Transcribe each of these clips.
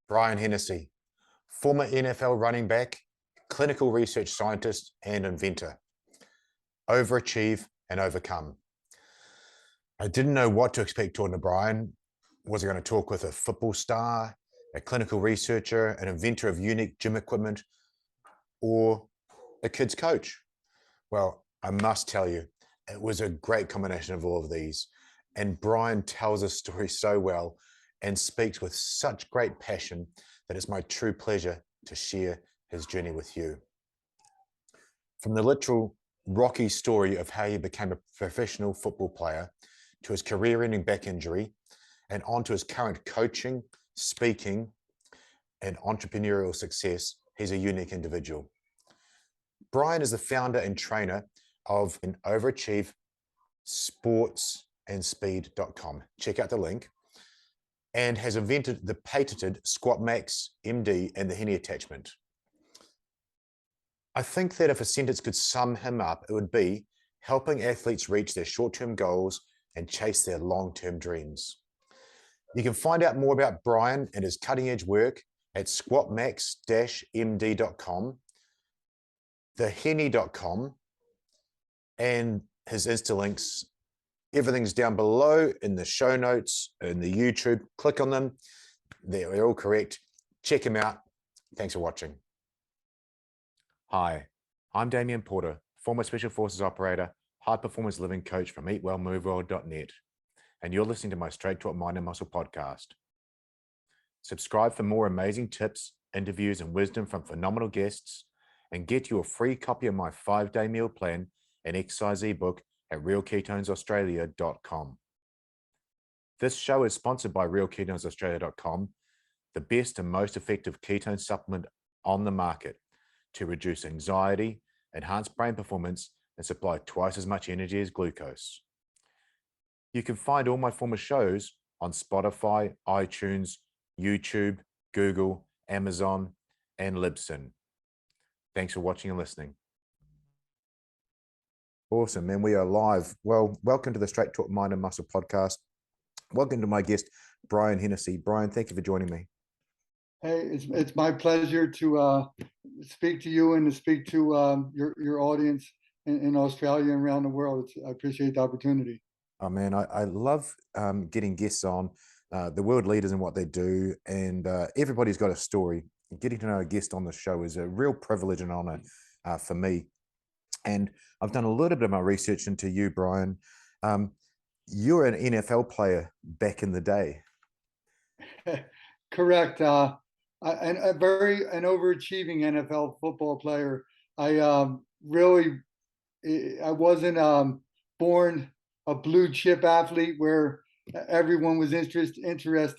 Brian Henesey, former NFL running back, clinical research scientist, and inventor. Overachieve and overcome. I didn't know what to expect talking to Brian. Was I going to talk with a football star, a clinical researcher, an inventor of unique gym equipment, or a kid's coach? Well, I must tell you, it was a great combination of all of these. And Brian tells his story so well and speaks with such great passion that it's my true pleasure to share his journey with you. From the literal rocky story of how he became a professional football player to his career-ending back injury and on to his current coaching, speaking, and entrepreneurial success, he's a unique individual. Brian is the founder and trainer of an overachieve sportsandspeed.com. Check out the link. And has invented the patented Squat Max MD and the Henny attachment. I think that if a sentence could sum him up, it would be helping athletes reach their short-term goals and chase their long-term dreams. You can find out more about Brian and his cutting-edge work at squatmax-md.com, thehenny.com, and his Insta links. Everything's down below in the show notes, in the YouTube. Click on them. They're all correct. Check them out. Thanks for watching. Hi, I'm Damien Porter, former Special Forces operator, high performance living coach from eatwellmovewell.net, and you're listening to my Straight Talk Mind and Muscle podcast. Subscribe for more amazing tips, interviews, and wisdom from phenomenal guests, and get you a free copy of my 5-day meal plan and exercise ebook at realketonesaustralia.com. This show is sponsored by realketonesaustralia.com, the best and most effective ketone supplement on the market to reduce anxiety, enhance brain performance, and supply twice as much energy as glucose. You can find all my former shows on Spotify, iTunes, YouTube, Google, Amazon, and Libsyn. Thanks for watching and listening. Awesome, man. We are live. Well, welcome to the Straight Talk Mind and Muscle podcast. Welcome to my guest, Brian Henesey. Brian, thank you for joining me. Hey, it's my pleasure to speak to you and to speak to your audience in Australia and around the world. I appreciate the opportunity. Oh, man, I love getting guests on, the world leaders and what they do, and everybody's got a story. Getting to know a guest on the show is a real privilege and honor for me. And I've done a little bit of my research into you, Brian. You're an NFL player back in the day. Correct. An overachieving NFL football player. I wasn't born a blue chip athlete where everyone was interested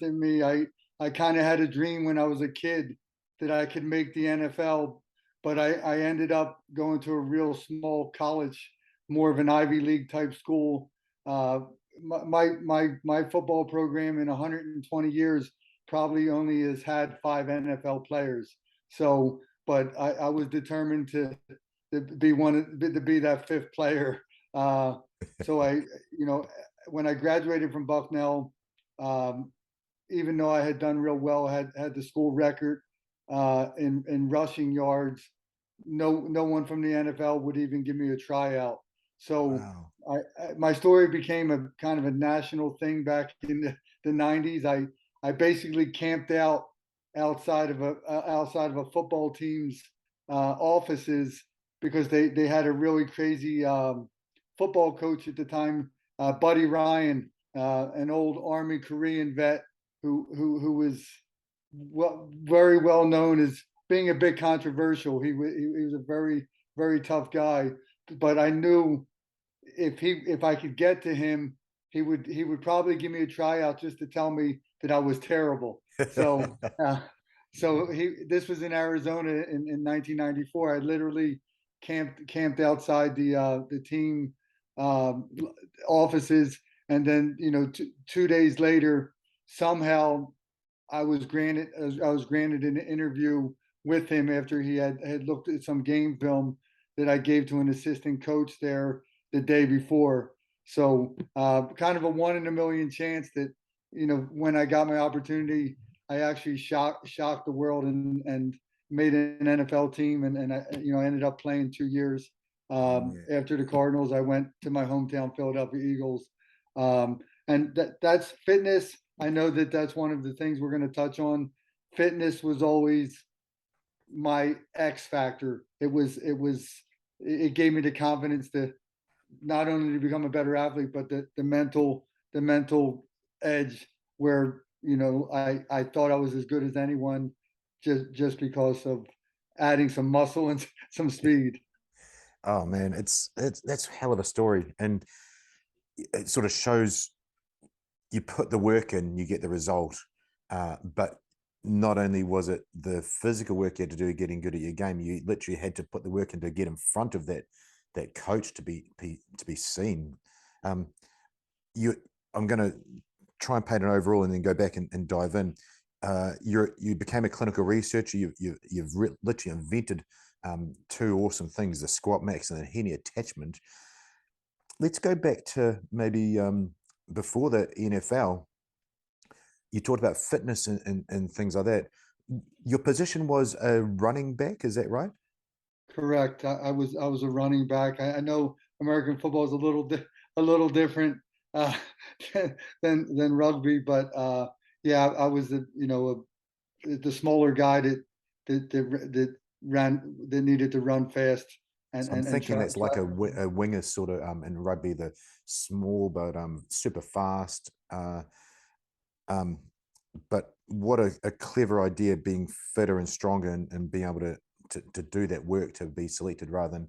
in me. I kind of had a dream when I was a kid that I could make the NFL. But I ended up going to a real small college, more of an Ivy League type school. My football program in 120 years probably only has had 5 NFL players. So, but I was determined to be that 5th player. So when I graduated from Bucknell, even though I had done real well, had the school record in rushing yards, no one from the NFL would even give me a tryout. So wow. My story became a kind of a national thing back in the 90s. I basically camped out outside of a football team's offices because they had a really crazy football coach at the time, Buddy Ryan, an old Army Korean vet who was very well known as being a bit controversial. He was a very, very tough guy, but I knew if I could get to him, he would probably give me a tryout just to tell me that I was terrible. So this was in Arizona in 1994. I literally camped outside the team offices, and then 2 days later, somehow I was granted an interview with him after he had looked at some game film that I gave to an assistant coach there the day before. So kind of a 1 in a million chance that when I got my opportunity, I actually shocked the world and made an NFL team, and I, I ended up playing 2 years. Yeah. After the Cardinals, I went to my hometown Philadelphia Eagles, and that's fitness. I know that that's one of the things we're going to touch on. Fitness was always my X factor. It gave me the confidence to not only to become a better athlete, but the mental edge where I thought I was as good as anyone just because of adding some muscle and some speed. Oh man, it's that's a hell of a story, and it sort of shows you put the work in, you get the result. But not only was it the physical work you had to do getting good at your game, you literally had to put the work in to get in front of that coach to be seen. Um, you, I'm going to try and paint an overall and then go back and dive in. You became a clinical researcher. You've literally invented two awesome things: the squat max and the Henny attachment. Let's go back to maybe before the NFL. You talked about fitness and things like that. Your position was a running back, is that right? Correct. I was a running back. I know American football is a little different uh, than rugby, but yeah, I was the smaller guy that needed to run fast and So I'm and thinking try, that's like a winger sort of in rugby, the small but super fast. Um, but what a clever idea, being fitter and stronger and being able to do that work to be selected rather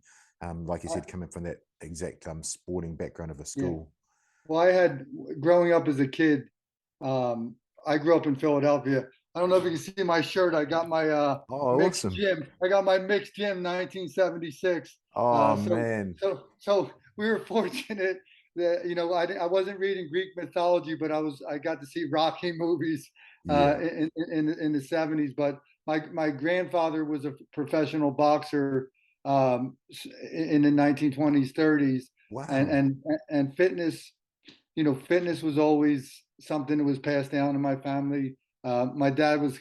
than, like you try. said, coming from that exact sporting background of a Yeah. school. Well, I had growing up as a kid. Um, I grew up in Philadelphia. I don't know if you can see my shirt. I got my Oh, mixed awesome. gym. I got my mixed gym, 1976. Oh, So man. so we were fortunate that I wasn't reading Greek mythology, but I got to see Rocky movies Yeah. in the 70s. But my grandfather was a professional boxer in the 1920s, 30s, and Wow. and and fitness was always something that was passed down in my family. My dad was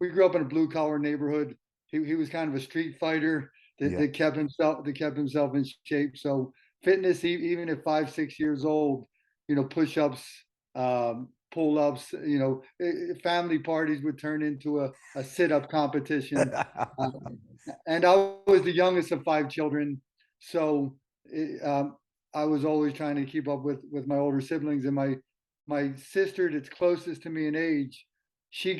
we grew up in a blue collar neighborhood. He was kind of a street fighter Yeah. that kept himself in shape. So fitness, even at 5, 6 years old, push ups, pull ups, family parties would turn into a sit up competition. And I was the youngest of five children, so I was always trying to keep up with my older siblings. And my sister, that's closest to me in age, she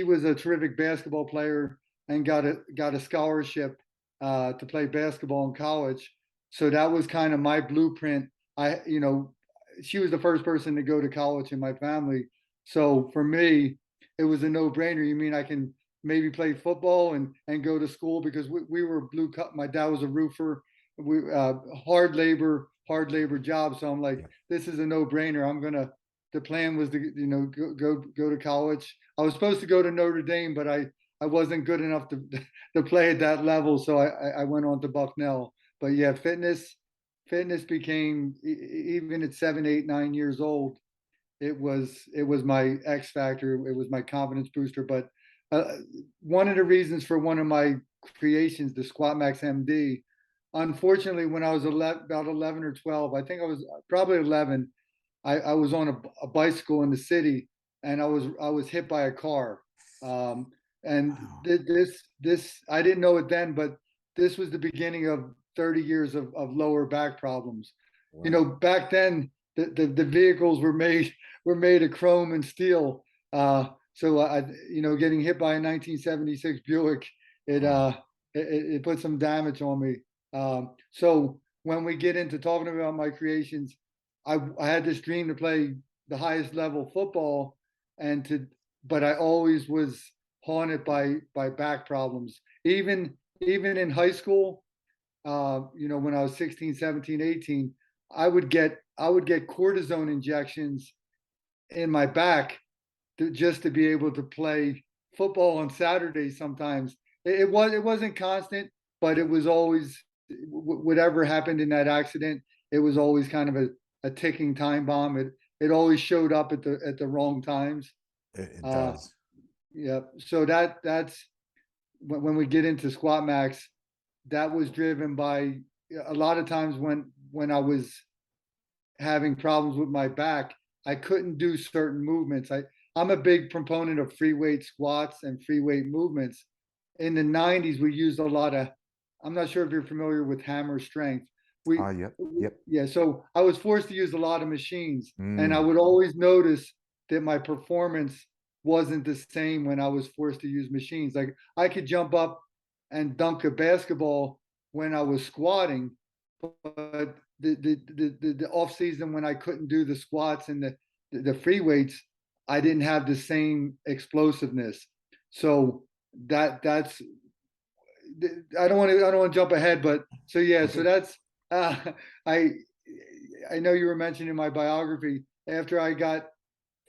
was a terrific basketball player and got a scholarship to play basketball in college. So that was kind of my blueprint. She was the first person to go to college in my family. So for me, it was a no brainer. You mean I can maybe play football and go to school, because we were blue cut. My dad was a roofer. We hard labor job. So I'm like, Yeah. this is a no brainer. The plan was to go to college. I was supposed to go to Notre Dame, but I wasn't good enough to to play at that level. So I went on to Bucknell. But yeah, fitness became, even at 7, 8, 9 years old, it was my X factor. It was my confidence booster. But uh, one of the reasons for one of my creations, the Squat Max MD, unfortunately, when I was about 11 or 12, I think I was probably 11, I was on a bicycle in the city, and I was hit by a car. Um, and Wow. this I didn't know it then, but this was the beginning of 30 years of lower back problems. Wow. Back then the vehicles were made of chrome and steel. So getting hit by a 1976 Buick, it Oh, uh it put some damage on me. So when we get into talking about my creations, I had this dream to play the highest level football, and to but I always was haunted by back problems. Even in high school, when I was 16, 17, 18, I would get cortisone injections in my back just to be able to play football on Saturdays sometimes. It wasn't constant, but it was always, whatever happened in that accident, it was always kind of a ticking time bomb. It always showed up at the wrong times. it Uh, does. yeah. So that's when we get into squat max, that was driven by a lot of times when I was having problems with my back, I couldn't do certain movements. I'm a big proponent of free weight squats and free weight movements. In the 90s, we used a lot of, I'm not sure if you're familiar with hammer strength. Oh, yep, yep. Yeah, so I was forced to use a lot of machines, and I Mm, would always notice that my performance wasn't the same when I was forced to use machines. Like I could jump up and dunk a basketball when I was squatting, but the off season when I couldn't do the squats and the free weights, I didn't have the same explosiveness. So that's I don't want to jump ahead, but so yeah, so okay. that's uh, I I know you were mentioning my biography after I got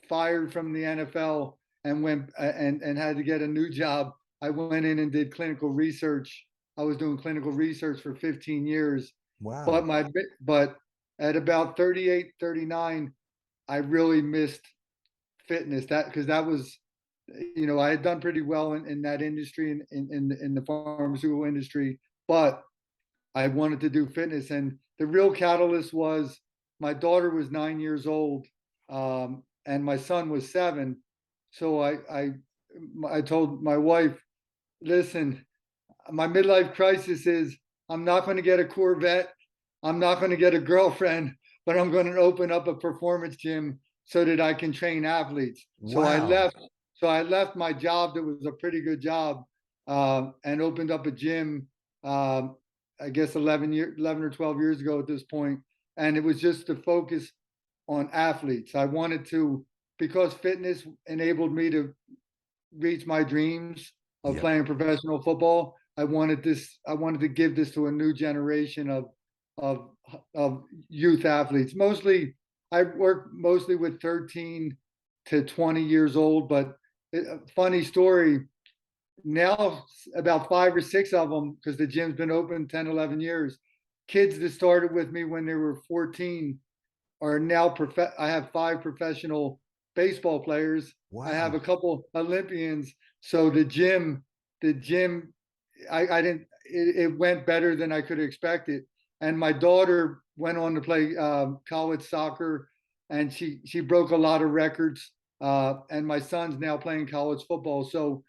fired from the NFL and went and had to get a new job. I went in and did clinical research. I was doing clinical research for 15 years, but Wow. but at about 38, 39, I really missed fitness. That because that was, I had done pretty well in that industry, in the pharmaceutical industry, but I wanted to do fitness. And the real catalyst was my daughter was 9 years old, and my son was 7. So I told my wife, listen, my midlife crisis is I'm not going to get a Corvette. I'm not going to get a girlfriend, but I'm going to open up a performance gym so that I can train athletes. Wow. So I left my job that was a pretty good job, and opened up a gym. I guess 11 or 12 years ago at this point, and it was just to focus on athletes. I wanted to because fitness enabled me to reach my dreams of Yep. playing professional football. I wanted to give this to a new generation of of youth athletes. Mostly I work mostly with 13 to 20 years old, but a funny story, now about 5 or 6 of them, because the gym's been open 10, 11 years, kids that started with me when they were 14 are now I have 5 professional baseball players. I have a Wow. couple Olympians. So the gym, I didn't. It went better than I could have expected. And my daughter went on to play college soccer, and she broke a lot of records. And my son's now playing college football. So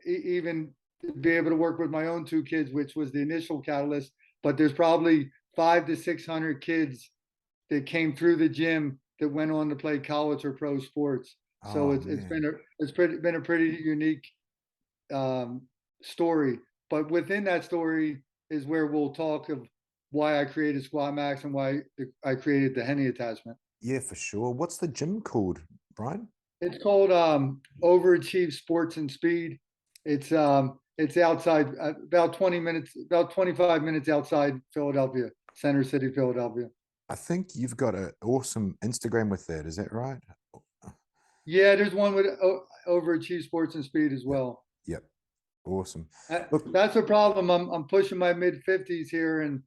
even to be able to work with my own 2 kids, which was the initial catalyst, but there's probably 500 to 600 kids that came through the gym that went on to play college or pro sports. So Oh, man. been a pretty unique um, story. But within that story is where we'll talk of why I created Squat Max and why I created the Henny attachment. Yeah, for sure. What's the gym called, Brian? It's called Overachieve Sports and Speed. It's outside about 20 minutes, about 25 minutes outside Philadelphia, Center City, Philadelphia. I think you've got an awesome Instagram with that. Is that right? Yeah, there's one with Overachieve Sports and Speed as Yep. well. Yep. Awesome. Look, That's a problem. I'm pushing my mid 50s here, and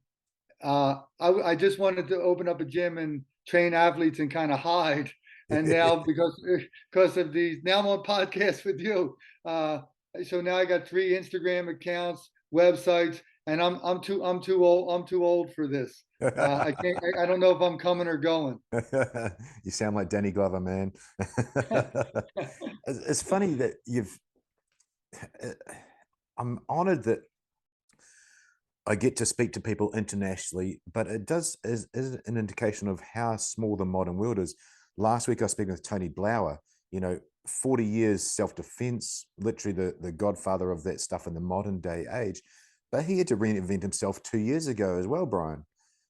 I just wanted to open up a gym and train athletes and kind of hide. And now because of these, now I'm on podcast with you. So now I got 3 Instagram accounts, websites, and I'm too old for this. I can't. I don't know if I'm coming or going. you sound like Danny Glover, man. It's funny that I'm honored that I get to speak to people internationally, but it is an indication of how small the modern world is. Last week I was speaking with Tony Blauer, 40 years self-defense, literally the godfather of that stuff in the modern day age. But he had to reinvent himself 2 years ago as well, Brian.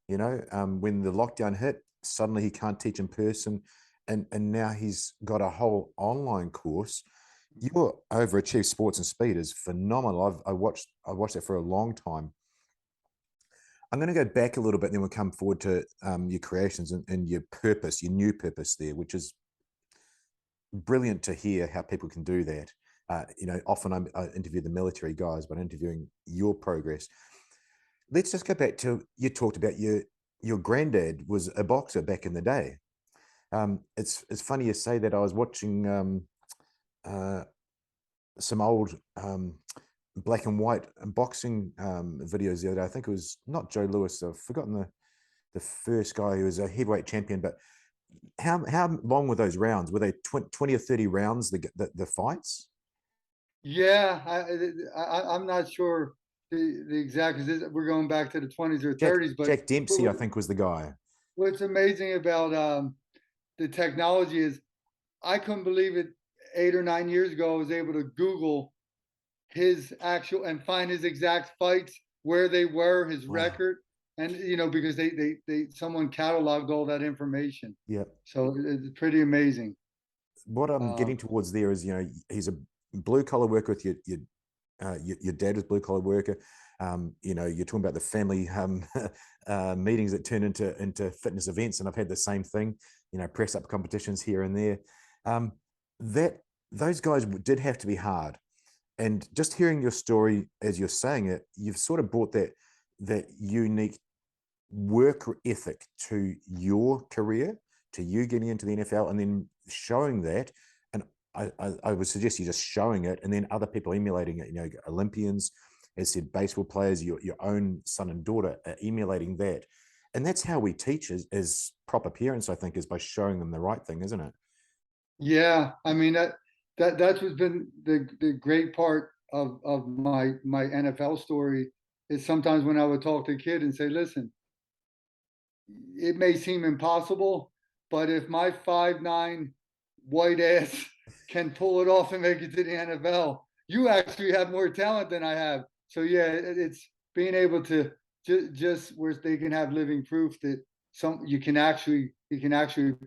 When the lockdown hit, suddenly he can't teach in person. And now he's got a whole online course. Your Overachieve Sports and Speed is phenomenal. I watched that for a long time. I'm going to go back a little bit, and then we'll come forward to your creations and your purpose, your new purpose there, which is brilliant to hear how people can do that. Often I interview the military guys, but interviewing your progress. Let's just go back to you talked about your granddad was a boxer back in the day. It's funny you say that. I was watching some old black and white boxing videos the other day. I think it was not Joe Lewis. I've forgotten the first guy who was a heavyweight champion. But how long were those rounds? Were they 20 or 30 rounds? The fights? Yeah, I'm not sure the exact, because we're going back to the 20s or Jack 30s, but Jack Dempsey, I think, was the guy. what's amazing about the technology is I couldn't believe it. 8 or 9 years ago, I was able to Google his actual and find his exact fights, where they were, his Wow. record, and because they someone cataloged all that information. Yeah. So it's pretty amazing. What I'm Uh, getting towards there is, he's a blue collar worker with your dad was blue collar worker. You're talking about the family meetings that turn into fitness events, and I've had the same thing. Press up competitions here and there. That those guys did have to be hard, and just hearing your story as you're saying it, you've sort of brought that unique work ethic to your career, to you getting into the NFL, and then showing that. And I would suggest you just showing it, and then other people emulating it. Olympians, as said, baseball players, your own son and daughter are emulating that. And that's how we teach as proper parents, I think, is by showing them the right thing, isn't it? yeah, I mean that's what's been the great part of my NFL story is sometimes when I would talk to a kid and say, listen, it may seem impossible, but if my 5'9" white ass can pull it off and make it to the NFL, you actually have more talent than I have. So yeah, it's being able to just where they can have living proof that some you can actually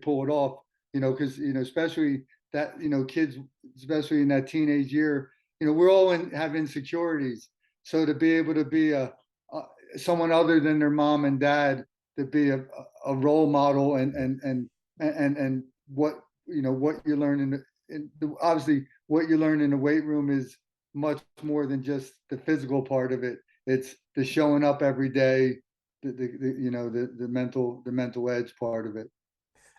pull it off. Because especially that kids, especially in that teenage year, we're all have insecurities. So to be able to be a someone other than their mom and dad, to be a role model, and what what you learn obviously what you learn in the weight room is much more than just the physical part of it. It's the showing up every day, the mental edge part of it.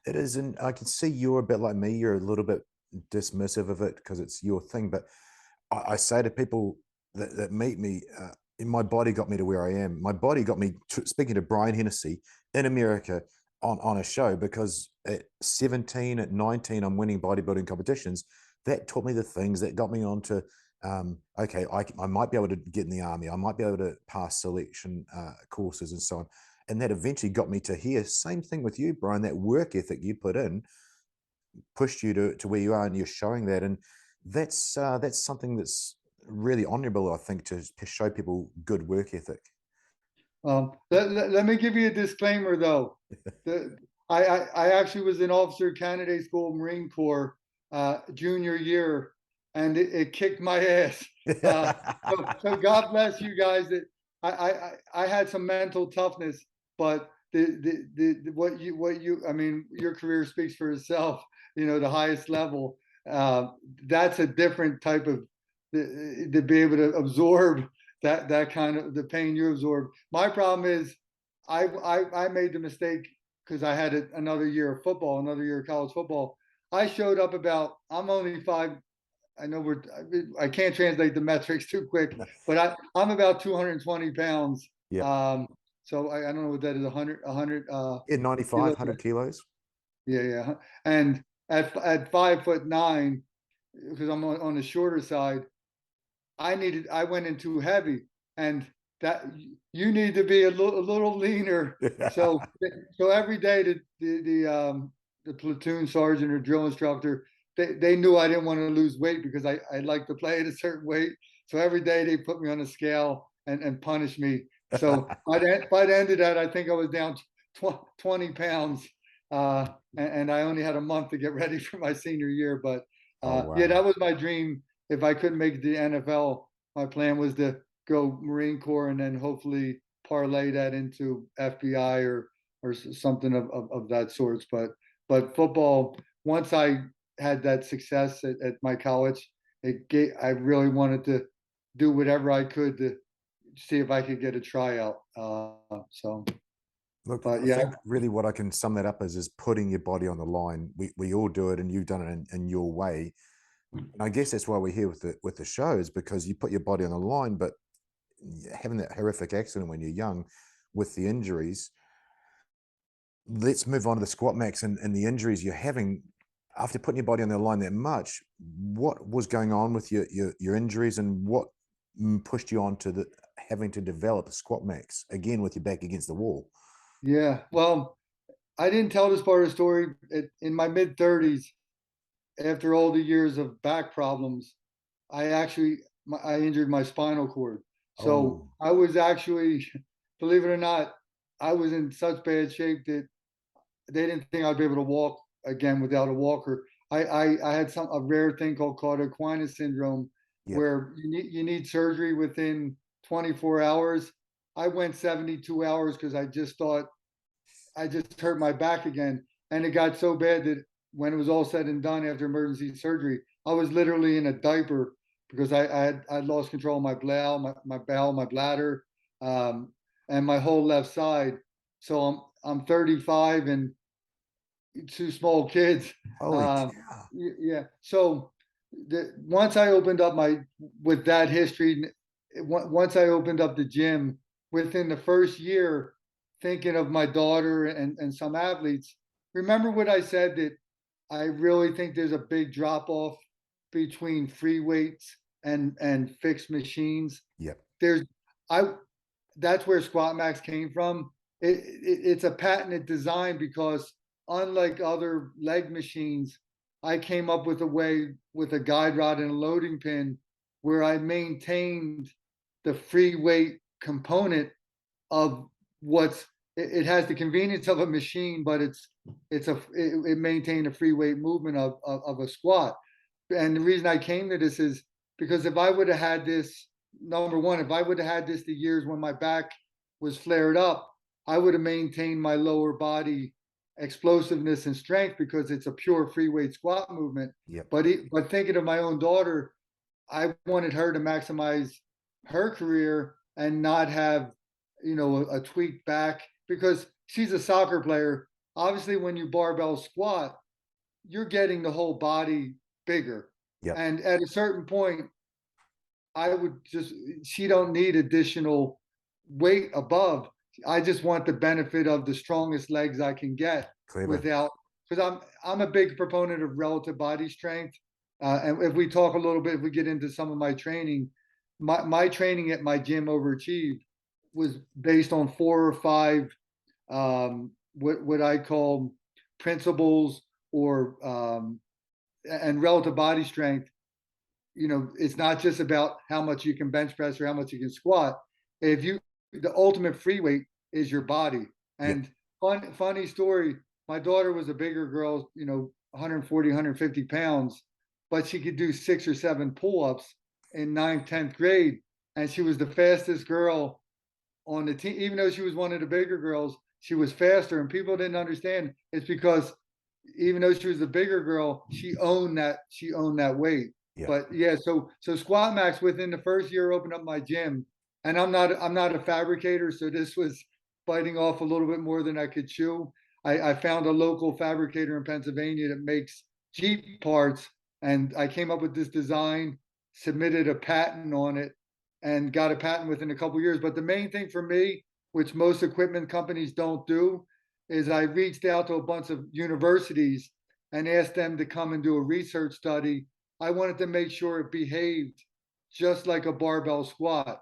It is, and I can see you're a bit like me. You're a little bit dismissive of it because it's your thing. But I say to people that meet me, my body got me to where I am. My body got me speaking to Brian Henesey in America on a show, because at 17, at 19, I'm winning bodybuilding competitions. That taught me the things that got me onto. Okay, I might be able to get in the army. I might be able to pass selection courses and so on. And that eventually got me to here. Same thing with you, Brian. That work ethic you put in pushed you to where you are, and you're showing that. And that's something that's really honorable, I think, to show people good work ethic. Let me give you a disclaimer though. The, I actually was in officer candidate school, Marine Corps, junior year, and it kicked my ass. So God bless you guys. That I had some mental toughness, but what you I mean, your career speaks for itself. The highest level. That's a different type of to be able to absorb that kind of the pain you absorb. My problem is I made the mistake because I had another year of football, another year of college football. I showed up about I'm only five. I know I can't translate the metrics too quick, but I'm about 220 pounds. Yeah. So I don't know what that is, 100 Yeah, 95, kilos. 100 kilos. Yeah, yeah. And at 5'9", because I'm on the shorter side, I went in too heavy, and that you need to be a little leaner. So every day the platoon sergeant or drill instructor, they knew I didn't want to lose weight because I like to play at a certain weight. So every day they put me on a scale and punish me. So by the end of that, I think I was down 20 pounds. And I only had a month to get ready for my senior year. But Oh, yeah, wow. that was my dream. If I couldn't make the NFL, my plan was to go Marine Corps and then hopefully parlay that into FBI or something of that sorts. But football, once I had that success at my college, I really wanted to do whatever I could to see if I could get a tryout. So, Look, but I yeah, think really what I can sum that up as is putting your body on the line. We all do it, and you've done it in your way. And I guess that's why we're here with the shows, because you put your body on the line, but having that horrific accident when you're young with the injuries. Let's move on to the squat max and the injuries you're having after putting your body on the line that much. What was going on with your injuries, and what pushed you on to the having to develop a squat max again with your back against the wall? Yeah, well, I didn't tell this part of the story. In my mid 30s, after all the years of back problems, I actually I injured my spinal cord. So Oh, I was actually, believe it or not, I was in such bad shape that they didn't think I'd be able to walk again without a walker. I had a rare thing called cauda syndrome, yep. where you need surgery within 24 hours. I went 72 hours because I just thought I just hurt my back again, and it got so bad that when it was all said and done after emergency surgery, I was literally in a diaper because I lost control of my bowel, my bowel, my bladder, and my whole left side. So I'm 35 and two small kids. Holy Um, cow. yeah. So once I opened up my with that history, once I opened up the gym, within the first year, thinking of my daughter and some athletes, remember what I said, that I really think there's a big drop off between free weights and fixed machines. Yep. There's I That's where Squat Max came from. It's a patented design because unlike other leg machines, I came up with a way with a guide rod and a loading pin where I maintained the free weight component of what's it has the convenience of a machine, but it maintained a free weight movement of a squat. And the reason I came to this is because if I would have had this, number one, if I would have had this the years when my back was flared up, I would have maintained my lower body explosiveness and strength because it's a pure free weight squat movement. Yep. But thinking of my own daughter, I wanted her to maximize her career and not have, a tweaked back because she's a soccer player. Obviously, when you barbell squat, you're getting the whole body bigger. Yep. And at a certain point, I would just she don't need additional weight above. I just want the benefit of the strongest legs I can get Clever. without, because I'm a big proponent of relative body strength. And if we talk a little bit, if we get into some of my training, my training at my gym Overachieve was based on 4 or 5 what I call principles or and relative body strength. It's not just about how much you can bench press or how much you can squat. If you The ultimate free weight is your body. Yep. And funny story, my daughter was a bigger girl, 140, 150 pounds, but she could do 6 or 7 pull-ups in ninth, 10th grade. And she was the fastest girl on the team, even though she was one of the bigger girls, she was faster. And people didn't understand it's because even though she was the bigger girl, she owned that weight. Yep. But yeah, so Squat Max within the first year opened up my gym, and I'm not a fabricator, so this was biting off a little bit more than I could chew. I found a local fabricator in Pennsylvania that makes Jeep parts, and I came up with this design, submitted a patent on it, and got a patent within a couple years. But the main thing for me, which most equipment companies don't do, is I reached out to a bunch of universities and asked them to come and do a research study. I wanted to make sure it behaved just like a barbell squat.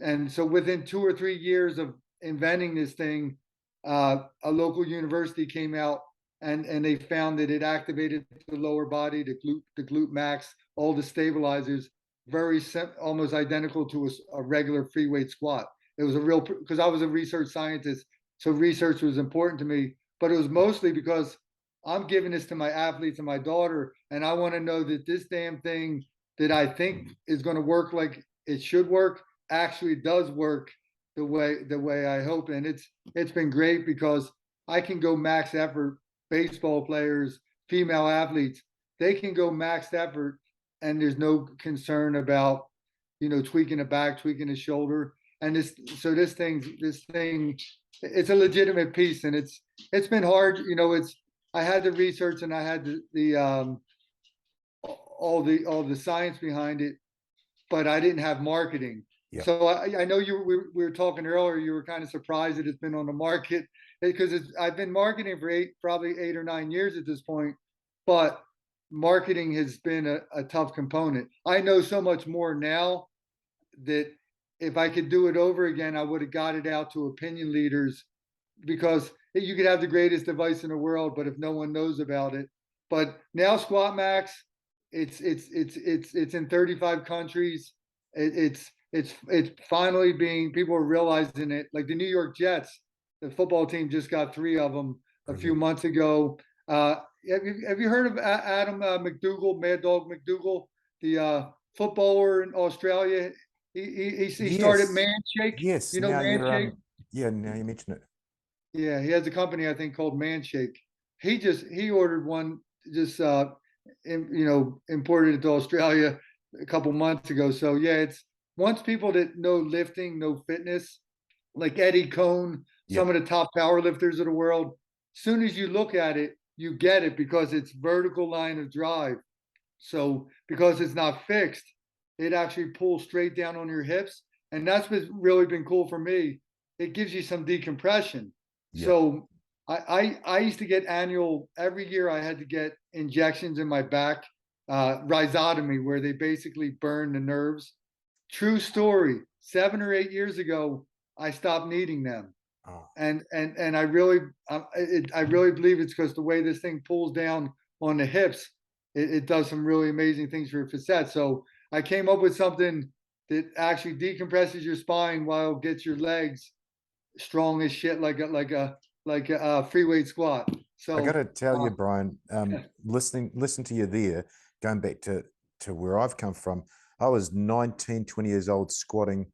And so within 2 or 3 years of inventing this thing, a local university came out and they found that it activated the lower body, the glute max, all the stabilizers, almost identical to a regular free weight squat. It was a real, because I was a research scientist, so research was important to me, but it was mostly because I'm giving this to my athletes and my daughter, and I want to know that this damn thing that I think is going to work like it should work actually does work the way I hope. And it's been great because I can go max effort. Baseball players, female athletes, they can go max effort, and there's no concern about tweaking a back, tweaking a shoulder. And this thing, it's a legitimate piece, and it's been hard. I had the research and I had the all the science behind it, but I didn't have marketing. Yeah. So I know we were talking earlier. You were kind of surprised that it's been on the market because I've been marketing for probably 8 or 9 years at this point, but marketing has been a tough component. I know so much more now that if I could do it over again, I would have got it out to opinion leaders because you could have the greatest device in the world, but if no one knows about it. But now Squat Max, it's in 35 countries. It's finally being, people are realizing it. Like the New York Jets, the football team just got 3 of them a few Brilliant. months ago. Have you heard of Adam McDougall, Mad Dog McDougall, the footballer in Australia? He started Yes. Manshake. Yes. You know Manshake? Now you mention it. Yeah, he has a company I think called Manshake. He ordered one just imported it to Australia a couple months ago. So yeah, it's once people that know lifting, know fitness, like Eddie Cohn, some Yep. of the top power lifters of the world, soon as you look at it, you get it because it's vertical line of drive. So because it's not fixed, it actually pulls straight down on your hips. And that's what's really been cool for me. It gives you some decompression. Yep. So I used to get annual every year. I had to get injections in my back, rhizotomy, where they basically burn the nerves. True story. 7 or 8 years ago, I stopped needing them, Oh, and I really believe it's because the way this thing pulls down on the hips, it does some really amazing things for your facet. So I came up with something that actually decompresses your spine while it gets your legs strong as shit, like a free weight squat. I got So to tell you, Brian, listen to you there, going back to where I've come from. I was 19, 20 years old, squatting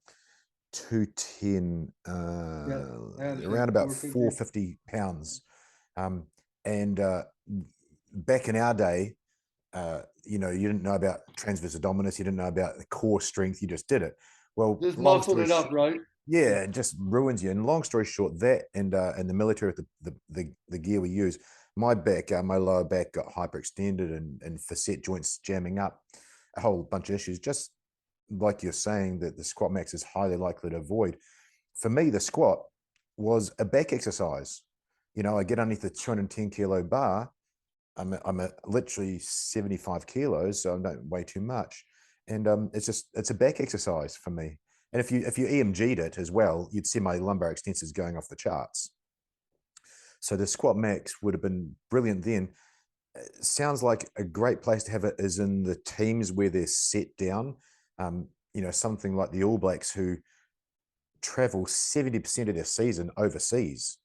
210, yeah, I around understand about 450. 450 pounds. And back in our day, you didn't know about transverse abdominis, you didn't know about the core strength, you just did it. Well, Just long muscled story it up, right? yeah, it just ruins you. And long story short, that and the military with the gear we use, my back, my lower back got hyperextended and facet joints jamming up, a whole bunch of issues. Just like you're saying, that the squat max is highly likely to avoid. For me, the squat was a back exercise. I get underneath the 210 kilo bar. I'm literally 75 kilos, so I don't weigh too much, and it's a back exercise for me. And if you EMG'd it as well, you'd see my lumbar extensors going off the charts. So the squat max would have been brilliant then. Sounds like a great place to have it is in the teams where they're set down. Something like the All Blacks, who travel 70% of their season overseas.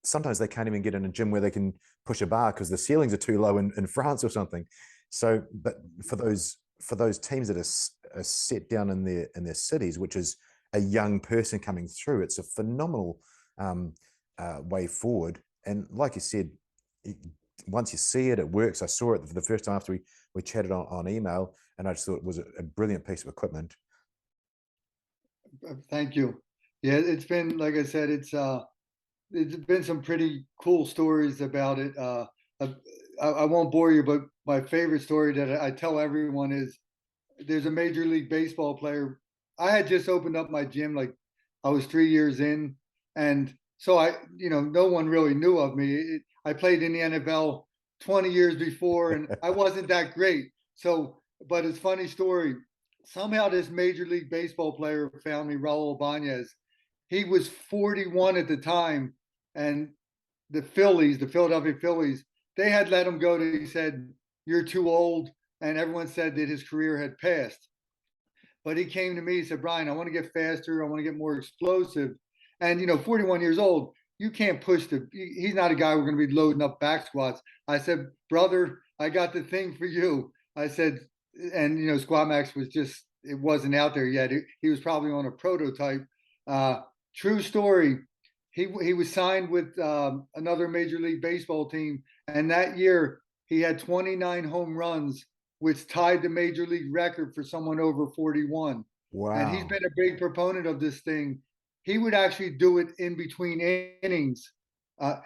Sometimes they can't even get in a gym where they can push a bar because the ceilings are too low in France or something. So, but for those teams that are set down in their cities, which is a young person coming through, it's a phenomenal way forward. And like you said, once you see it, it works. I saw it for the first time after we chatted on email, and I just thought it was a brilliant piece of equipment. Thank you. Yeah, it's been, like I said, it's been some pretty cool stories about it. I won't bore you, but my favorite story that I tell everyone is there's a Major League Baseball player. I had just opened up my gym, like I was 3 years in, and so no one really knew of me. I played in the NFL 20 years before, and I wasn't that great. So, but it's a funny story. Somehow, this Major League Baseball player found me, Raul Ibanez. He was 41 at the time, and the Philadelphia Phillies, they had let him go. They said, "You're too old," and everyone said that his career had passed. But he came to me and said, "Brian, I want to get faster. I want to get more explosive." And 41 years old, you can't push he's not a guy we're going to be loading up back squats. I said, "Brother, I got the thing for you." I said, and Squat Max it wasn't out there yet. He was probably on a prototype. True story. He was signed with another Major League Baseball team, and that year he had 29 home runs, which tied the Major League record for someone over 41. And he's Wow. been a big proponent of this thing. He would actually do it in between innings.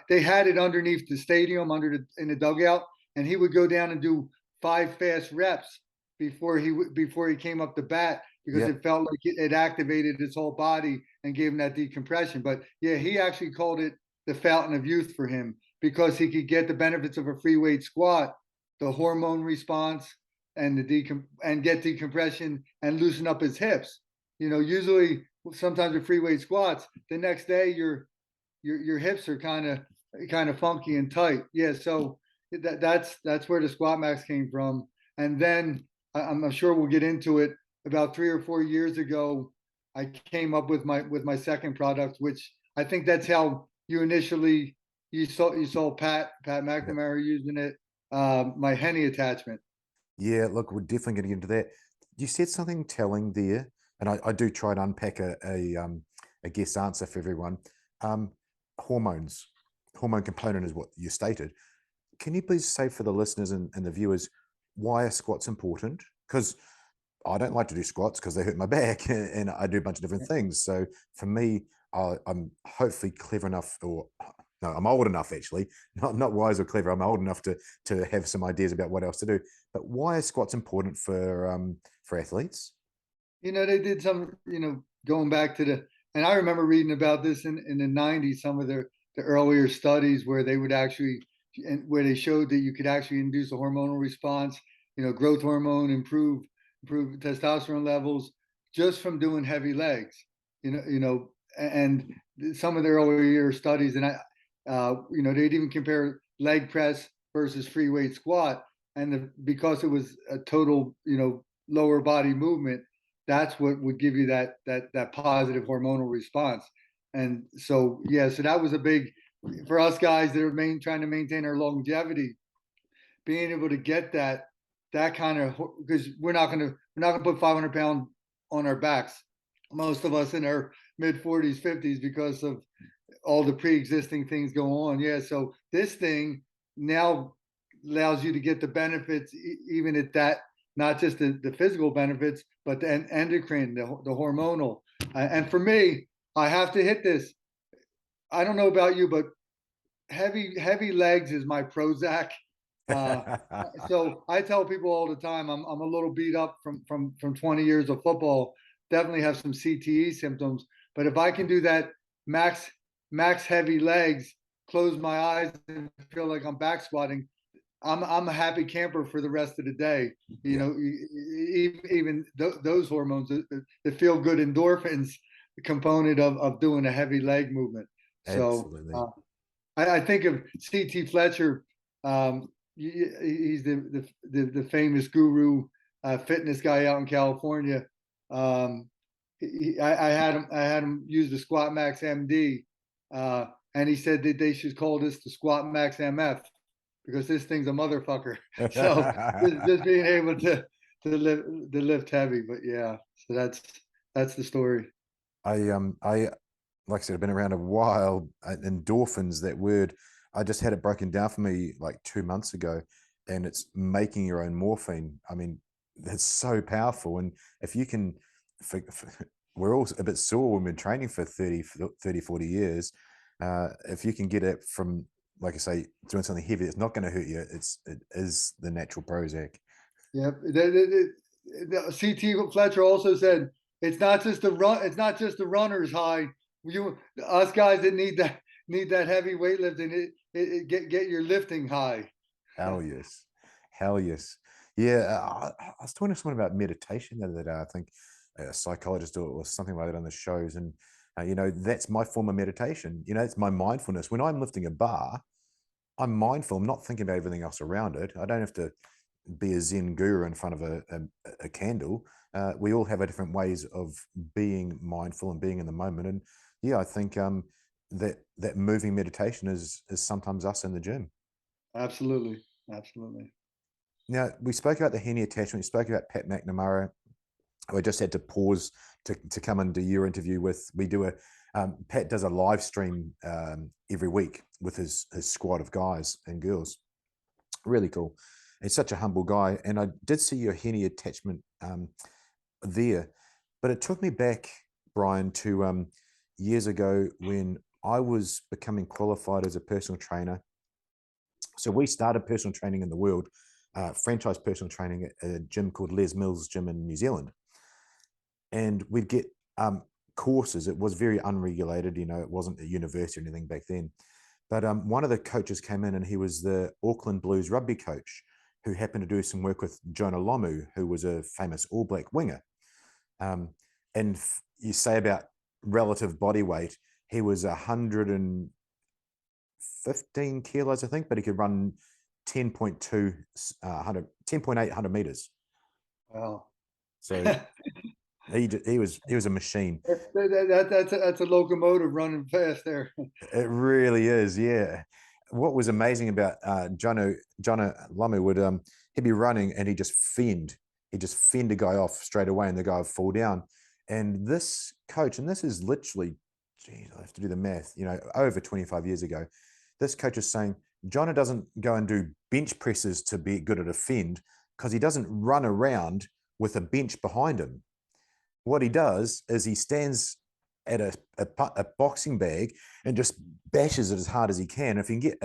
They had it underneath the stadium, in the dugout, and he would go down and do 5 fast reps before he came up to bat, because Yeah. it felt like it activated his whole body and gave him that decompression. But yeah, he actually called it the fountain of youth for him, because he could get the benefits of a free weight squat, the hormone response, and and get decompression and loosen up his hips. Usually sometimes with free weight squats, the next day your hips are kind of funky and tight. Yeah, so that's where the squat max came from. And then I'm sure we'll get into it. About 3 or 4 years ago, I came up with my second product, which I think that's how you saw Pat Yeah. McNamara using it. My Henny attachment. Yeah, look, we're definitely going to get into that. You said something telling there, and I do try to unpack a guess answer for everyone. Um, hormones, hormone component is what you stated. Can you please say for the listeners and the viewers why are squats important? Because I don't like to do squats because they hurt my back, and I do a bunch of different things. So for me, I'm hopefully clever enough, or no, I'm old enough actually, not wise or clever. I'm old enough to have some ideas about what else to do. But why are squats important for athletes? They did some, going back to and I remember reading about this in the 90s, some of the earlier studies where they would actually, and where they showed that you could actually induce a hormonal response, growth hormone, improve testosterone levels just from doing heavy legs, and some of the earlier studies, and they'd even compare leg press versus free weight squat. And because it was a total, lower body movement, that's what would give you that positive hormonal response. And so yeah, so that was a big, for us guys that are trying to maintain our longevity, being able to get that kind of, because we're not gonna put 500 pound on our backs, most of us in our mid 40s 50s, because of all the pre-existing things go on. Yeah, so this thing now allows you to get the benefits, even at that, not just the physical benefits, but the endocrine, the hormonal. And for me, I have to hit this. I don't know about you, but heavy legs is my Prozac. Uh, so I tell people all the time, I'm a little beat up from 20 years of football. Definitely have some CTE symptoms, but if I can do that max max heavy legs, close my eyes and feel like I'm back squatting, I'm a happy camper for the rest of the day. Yeah, Even those hormones, the feel good endorphins component of doing a heavy leg movement. So absolutely. I think of CT Fletcher. He's the famous guru, fitness guy out in California. Um, I had him use the Squat Max MD, and he said that they should call this the Squat Max MF, because this thing's a motherfucker. So just being able to lift heavy. But yeah, so that's the story. I like I said, I've been around a while. Endorphins, that word, I just had it broken down for me like 2 months ago, and it's making your own morphine. I mean, that's so powerful. And if you can, we're all a bit sore when we're training for 40 years. If you can get it from, like I say, doing something heavy, it's not going to hurt you. It is the natural Prozac. Yep. The CT Fletcher also said it's not just the run. It's not just the runner's high. Us guys that need that heavy weightlifting, get your lifting high. Hell yes. Hell yes. Yeah. I was talking to someone about meditation the other day. I think a psychologist or something like that on the shows. And, that's my form of meditation. It's my mindfulness. When I'm lifting a bar, I'm mindful. I'm not thinking about everything else around it. I don't have to be a Zen guru in front of a candle. We all have our different ways of being mindful and being in the moment. And yeah, I think that moving meditation is sometimes us in the gym. Absolutely, absolutely. Now, we spoke about the Henny attachment. We spoke about Pat McNamara. I just had to pause to come and do your interview with. We do Pat does a live stream every week with his squad of guys and girls. Really cool. He's such a humble guy. And I did see your Henny attachment there, but it took me back, Brian, to years ago when I was becoming qualified as a personal trainer. So we started personal training in the world franchise personal training at a gym called Les Mills Gym in New Zealand. And we'd get courses. It was very unregulated, it wasn't a university or anything back then. But one of the coaches came in, and he was the Auckland Blues rugby coach who happened to do some work with Jonah Lomu, who was a famous All Black winger. And you say about relative body weight, he was 115 kilos, I think, but he could run 10.2, 10.8 meters. Wow. So he was a machine. That's a locomotive running fast there. It really is, yeah. What was amazing about Jono Lamu would he'd be running and he'd just fend a guy off straight away, and the guy would fall down. And this coach, and this is literally, geez, I have to do the math, over 25 years ago, this coach is saying Jono doesn't go and do bench presses to be good at a fend, because he doesn't run around with a bench behind him. What he does is he stands at a boxing bag and just bashes it as hard as he can. If he can get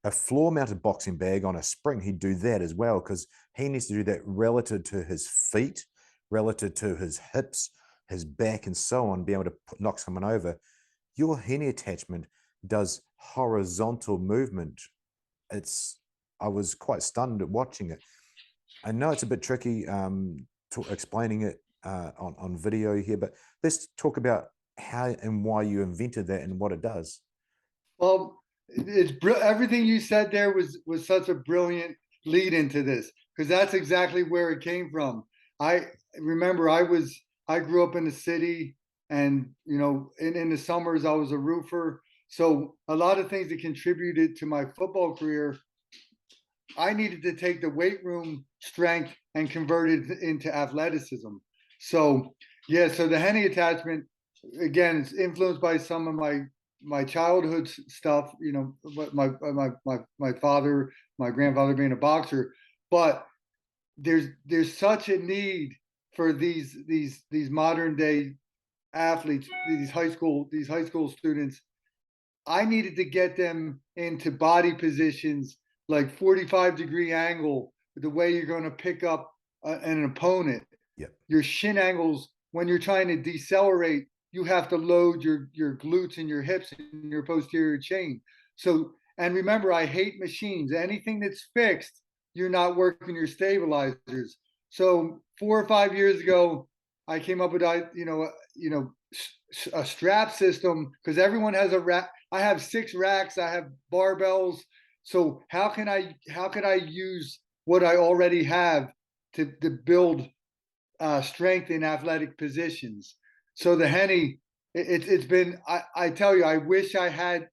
a floor-mounted boxing bag on a spring, he'd do that as well, because he needs to do that relative to his feet, relative to his hips, his back, and so on, be able to knock someone over. Your Hene attachment does horizontal movement. I was quite stunned at watching it. I know it's a bit tricky explaining it on video here, but let's talk about how and why you invented that and what it does. Well, everything you said there was such a brilliant lead into this, because that's exactly where it came from. I remember I grew up in the city, and in the summers I was a roofer. So a lot of things that contributed to my football career, I needed to take the weight room strength and convert it into athleticism. So yeah, so the Hene attachment, again, is influenced by some of my childhood stuff. My father, my grandfather being a boxer, but there's such a need for these modern day athletes, these high school students. I needed to get them into body positions like 45-degree angle, the way you're going to pick up an opponent. Yep. Your shin angles, when you're trying to decelerate, you have to load your glutes and your hips and your posterior chain. So, and remember, I hate machines. Anything that's fixed, you're not working your stabilizers. So 4 or 5 years ago, I came up with a strap system, because everyone has a rack. I have 6 racks. I have barbells. So how could I use what I already have to build strength in athletic positions? So the Hene, it's been. I tell you, I wish I had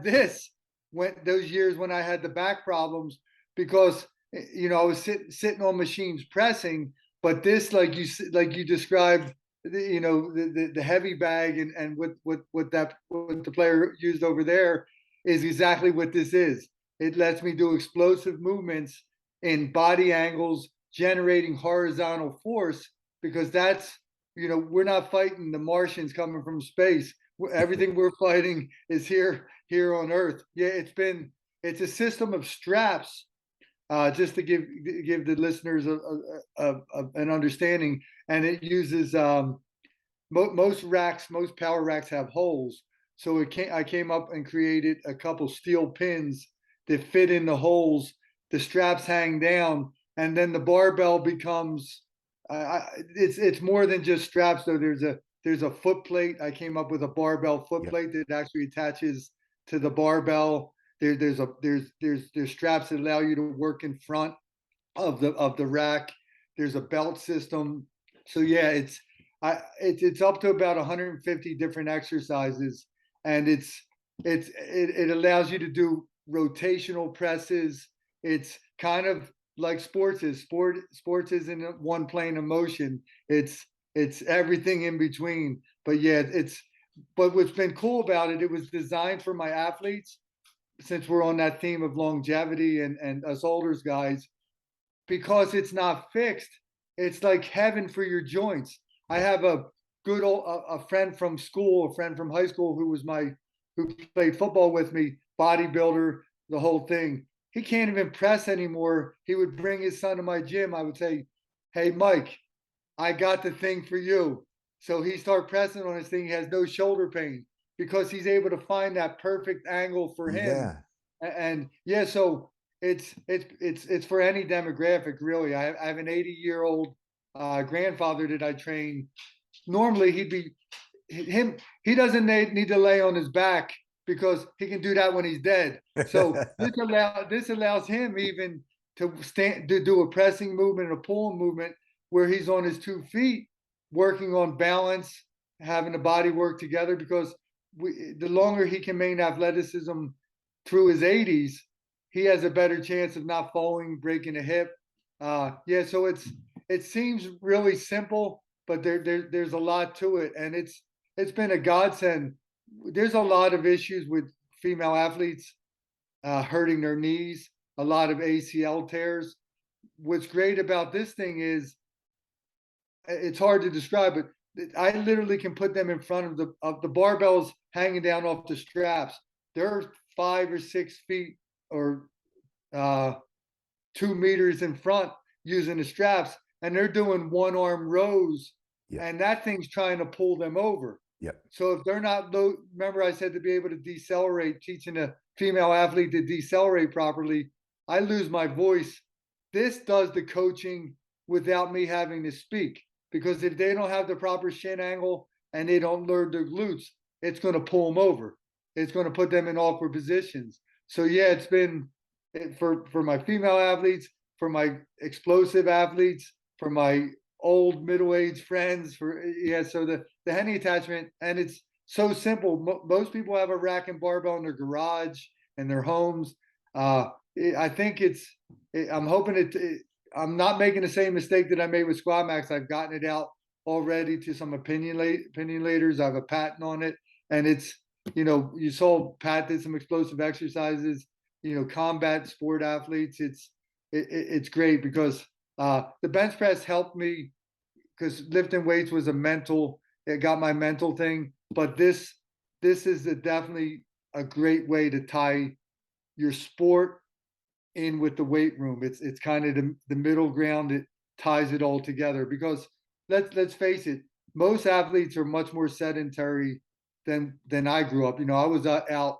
this when those years when I had the back problems, because I was sitting on machines pressing, but this, like you described, the heavy bag and what the player used over there is exactly what this is. It lets me do explosive movements in body angles, generating horizontal force, because that's, we're not fighting the Martians coming from space. Everything we're fighting is here on Earth. Yeah, it's a system of straps. Just to give the listeners an understanding, and it uses most power racks have holes. So I came up and created a couple steel pins that fit in the holes. The straps hang down, and then the barbell becomes. It's more than just straps, though. There's a foot plate. I came up with a barbell foot plate that actually attaches to the barbell. There's straps that allow you to work in front of the rack. There's a belt system. So yeah, it's up to about 150 different exercises, and it allows you to do rotational presses. It's kind of like sports is. Sports isn't one plane of motion. It's everything in between. But yeah, but what's been cool about it, it was designed for my athletes, since we're on that theme of longevity and us older guys, because it's not fixed. It's like heaven for your joints. I have a friend from school, a friend from high school who played football with me, bodybuilder, the whole thing. he can't even press anymore. He would bring his son to my gym. I would say, "Hey, Mike, I got the thing for you." So he start pressing on his thing. He has no shoulder pain because he's able to find that perfect angle for him. Yeah. And yeah, so it's for any demographic really. I have an 80-year-old grandfather that I train. Normally he'd be him. He doesn't need to lay on his back because he can do that when he's dead. So this allows him even to stand to do a pressing movement and a pulling movement where he's on his 2 feet, working on balance, having the body work together. Because the longer he can maintain athleticism through his 80s, he has a better chance of not falling, breaking a hip. Yeah, so it seems really simple, but there's a lot to it, and it's been a godsend. There's a lot of issues with female athletes hurting their knees, a lot of ACL tears. What's great about this thing is it's hard to describe, but I literally can put them in front of the barbells hanging down off the straps. They're 5 or 6 feet or 2 meters in front using the straps, and they're doing one arm rows, Yeah. and that thing's trying to pull them over. Yeah. So if they're not low, remember I said to be able to decelerate, teaching a female athlete to decelerate properly, I lose my voice. This does the coaching without me having to speak, because if they don't have the proper shin angle and they don't learn their glutes, it's going to pull them over. It's going to put them in awkward positions. So yeah, it's been for my female athletes, for my explosive athletes, for my old middle-aged friends, for yeah. So the Henny attachment, and it's so simple. Most people have a rack and barbell in their garage and their homes. I think I'm hoping I'm not making the same mistake that I made with Squad Max. I've gotten it out already to some opinionators. I have a patent on it, and it's, you saw Pat did some explosive exercises. Combat sport athletes. It's great because the bench press helped me because lifting weights was it got my mental thing. But this is definitely a great way to tie your sport in with the weight room. It's kind of the middle ground. It ties it all together because let's face it, most athletes are much more sedentary than I grew up. I was out.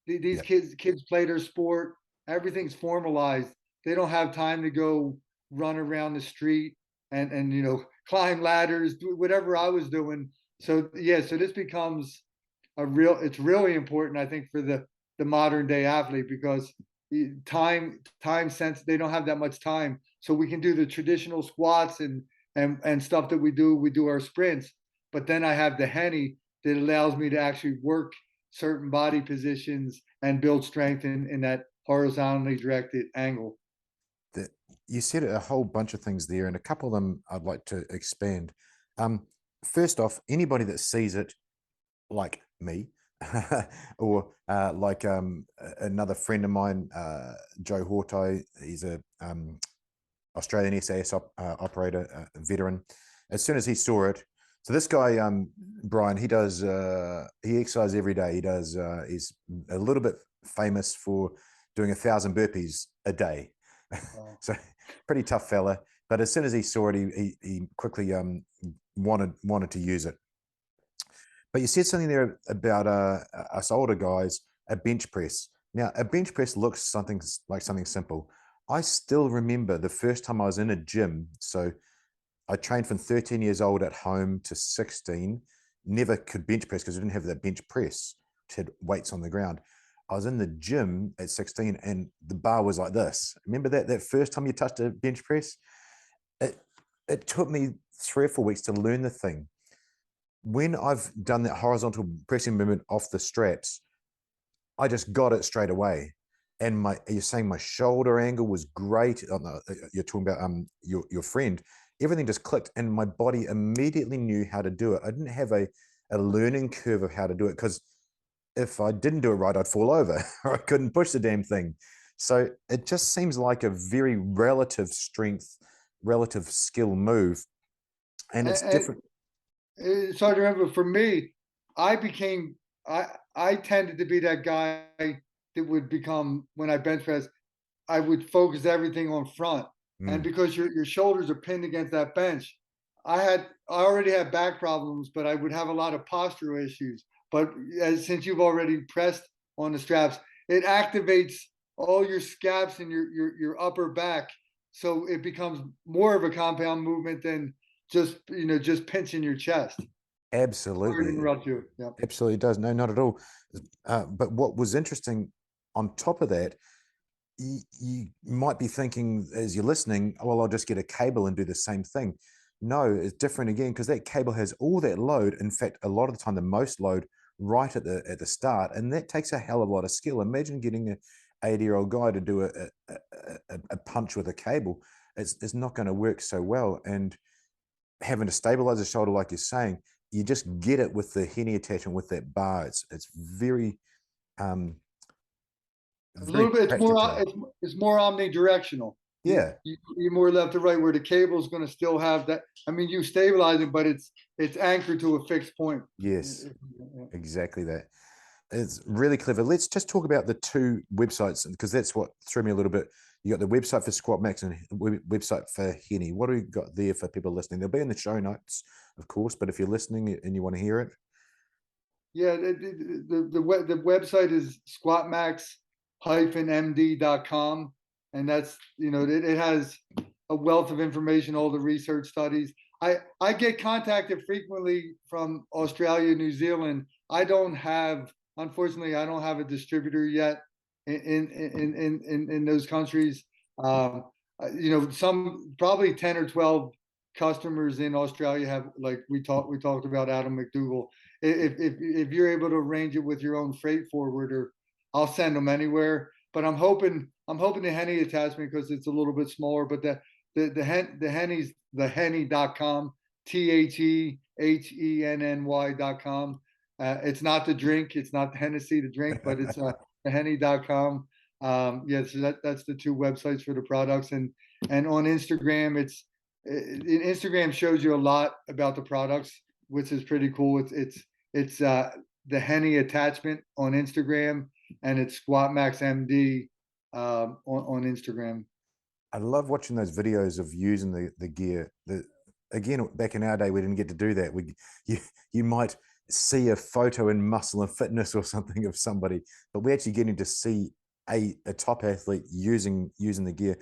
These Yeah. kids play their sport. Everything's formalized. They don't have time to go run around the street and climb ladders, do whatever I was doing. So yeah, so this becomes it's really important, I think, for the modern day athlete, because time sense, they don't have that much time. So we can do the traditional squats and stuff that we do our sprints, but then I have the Henny that allows me to actually work certain body positions and build strength in that horizontally directed angle. That you said a whole bunch of things there, and a couple of them I'd like to expand. First off, anybody that sees it, like me, or like another friend of mine, Joe Hortai, he's a Australian SAS operator, veteran. As soon as he saw it, so this guy, Brian, he exercises every day. He's a little bit famous for doing 1,000 burpees a day. Wow. So pretty tough fella. But as soon as he saw it, he quickly wanted to use it. But you said something there about us older guys, a bench press. Now, a bench press looks something simple. I still remember the first time I was in a gym. So I trained from 13 years old at home to 16, never could bench press because I didn't have that bench press, which had weights on the ground. I was in the gym at 16 and the bar was like this. Remember that first time you touched a bench press? It took me 3 or 4 weeks to learn the thing. When I've done that horizontal pressing movement off the straps, I just got it straight away. And you're saying my shoulder angle was great. Oh, no, you're talking about your friend. Everything just clicked, and my body immediately knew how to do it. I didn't have a learning curve of how to do it, because if I didn't do it right, I'd fall over or I couldn't push the damn thing. So it just seems like a very relative strength, relative skill move, and it's different. It's hard to remember. For me, I became I tended to be that guy that would become, when I bench press, I would focus everything on front. And Mm. because your shoulders are pinned against that bench, I already had back problems, but I would have a lot of postural issues. But since you've already pressed on the straps, it activates all your scaps and your upper back, so it becomes more of a compound movement than just pinching your chest. Sorry to Absolutely. interrupt you. Yeah. Absolutely does. No, not at all. But what was interesting on top of that, you might be thinking as you're listening, oh, well, I'll just get a cable and do the same thing. No, it's different again because that cable has all that load. In fact, a lot of the time, the most load right at the start, and that takes a hell of a lot of skill. Imagine getting a 80-year-old guy to do a punch with a cable. It's not going to work so well. And having to stabilize the shoulder, like you're saying, you just get it with the Henny attachment with that bar. It's very um, A very little bit. practical. It's more omnidirectional. Yeah. You're more left to right, where the cable is going to still have that. I mean, you stabilize it, but it's anchored to a fixed point. Yes. Exactly that. It's really clever. Let's just talk about the two websites because that's what threw me a little bit. You got the website for Squat Max and website for Henny. What do we got there for people listening? They'll be in the show notes, of course, but if you're listening and you want to hear it, Yeah, the website is squatmax-md.com, and that's it has a wealth of information, all the research studies. I get contacted frequently from Australia, New Zealand. Unfortunately, I don't have a distributor yet in those countries. Some probably 10 or 12 customers in Australia have, like we talked about Adam McDougall. If you're able to arrange it with your own freight forwarder, I'll send them anywhere. But I'm hoping the Henny attachment, because it's a little bit smaller. But the Henny's the Henny.com, TheHenny.com. It's not the drink, it's not Henesey to drink, but it's the Henny.com. Yeah, so that's the two websites for the products. And on Instagram, Instagram shows you a lot about the products, which is pretty cool. It's the Henny attachment on Instagram, and it's Squat Max MD on Instagram. I love watching those videos of using the gear. Again, back in our day, we didn't get to do that. You might see a photo in Muscle and Fitness or something of somebody, but we're actually getting to see a top athlete using the gear.